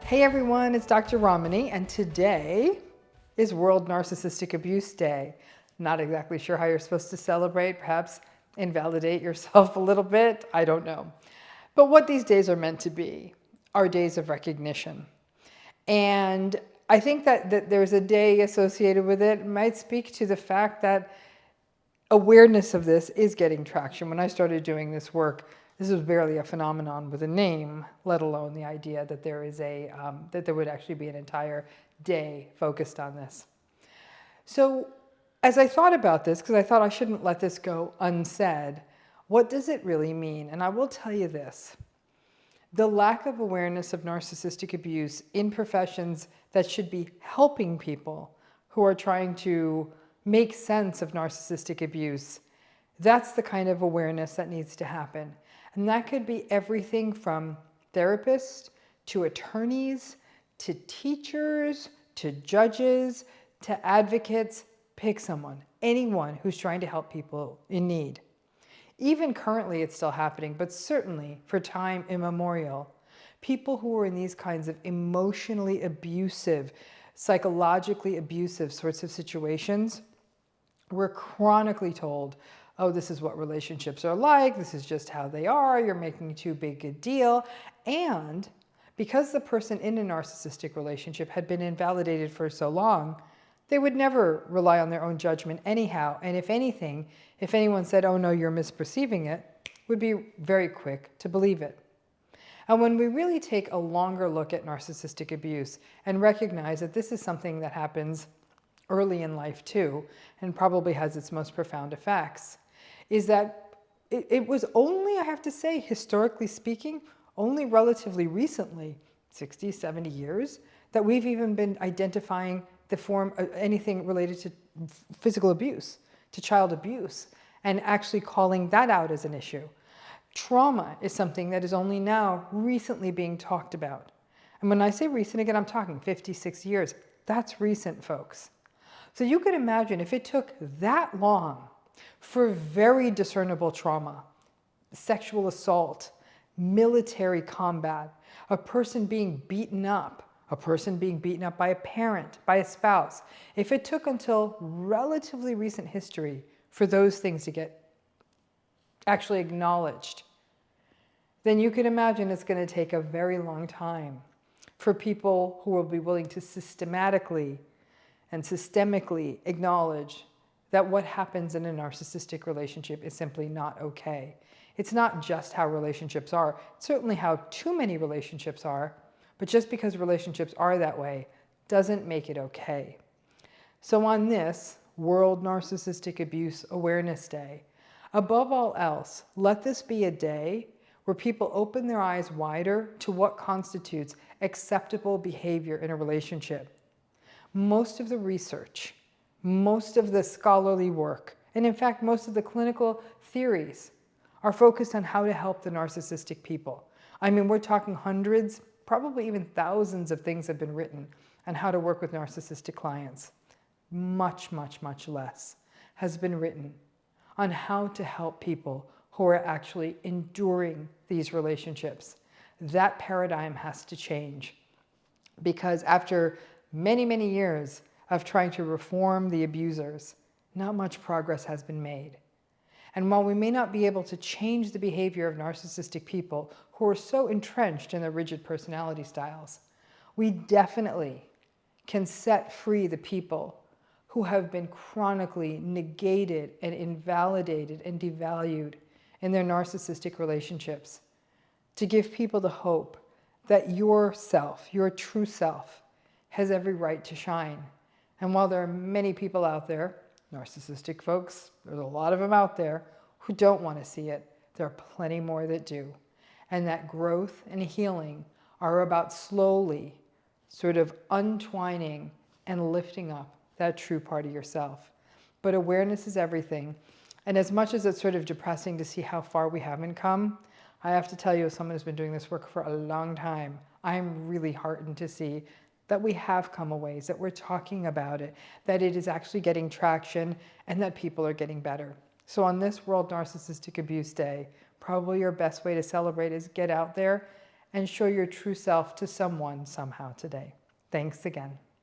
Hey everyone, it's Dr. Ramani, and today is World Narcissistic Abuse Day. Not exactly sure how you're supposed to celebrate, perhaps invalidate yourself a little bit, I don't know. But what these days are meant to be are days of recognition. And I think that there's a day associated with it. It might speak to the fact that awareness of this is getting traction. When I started doing this work, this was barely a phenomenon with a name, let alone the idea that there is that there would actually be an entire day focused on this. So as I thought about this, because I thought I shouldn't let this go unsaid, what does it really mean? And I will tell you this. The lack of awareness of narcissistic abuse in professions that should be helping people who are trying to make sense of narcissistic abuse, that's the kind of awareness that needs to happen. And that could be everything from therapists to attorneys to teachers to judges to advocates. Pick someone, anyone who's trying to help people in need. Even currently it's still happening, but certainly for time immemorial, people who are in these kinds of emotionally abusive, psychologically abusive sorts of situations were chronically told, oh, this is what relationships are like, this is just how they are, you're making too big a deal. And because the person in a narcissistic relationship had been invalidated for so long, they would never rely on their own judgment anyhow. And if anything, if anyone said, oh no, you're misperceiving it, would be very quick to believe it. And when we really take a longer look at narcissistic abuse and recognize that this is something that happens early in life too, and probably has its most profound effects, is that it was only, I have to say, historically speaking, only relatively recently, 60, 70 years, that we've even been identifying the form of anything related to physical abuse, to child abuse, and actually calling that out as an issue. Trauma is something that is only now recently being talked about. And when I say recent, again, I'm talking 56 years. That's recent, folks. So you could imagine if it took that long for very discernible trauma, sexual assault, military combat, a person being beaten up by a parent, by a spouse, if it took until relatively recent history for those things to get actually acknowledged, then you can imagine it's going to take a very long time for people who will be willing to systematically and systemically acknowledge that what happens in a narcissistic relationship is simply not okay. It's not just how relationships are, it's certainly how too many relationships are, but just because relationships are that way doesn't make it okay. So on this World Narcissistic Abuse Awareness Day, above all else, let this be a day where people open their eyes wider to what constitutes acceptable behavior in a relationship. Most of the research, most of the scholarly work, and in fact, most of the clinical theories are focused on how to help the narcissistic people. I mean, we're talking hundreds, probably even thousands of things have been written on how to work with narcissistic clients. Much, much, much less has been written on how to help people who are actually enduring these relationships. That paradigm has to change, because after many, many years of trying to reform the abusers, not much progress has been made. And while we may not be able to change the behavior of narcissistic people who are so entrenched in their rigid personality styles, we definitely can set free the people who have been chronically negated and invalidated and devalued in their narcissistic relationships, to give people the hope that your self, your true self, has every right to shine. And while there are many people out there, narcissistic folks, there's a lot of them out there, who don't want to see it, there are plenty more that do. And that growth and healing are about slowly sort of untwining and lifting up that true part of yourself. But awareness is everything. And as much as it's sort of depressing to see how far we haven't come, I have to tell you, as someone who's been doing this work for a long time, I'm really heartened to see that we have come a ways, that we're talking about it, that it is actually getting traction, and that people are getting better. So on this World Narcissistic Abuse Day, probably your best way to celebrate is get out there and show your true self to someone somehow today. Thanks again.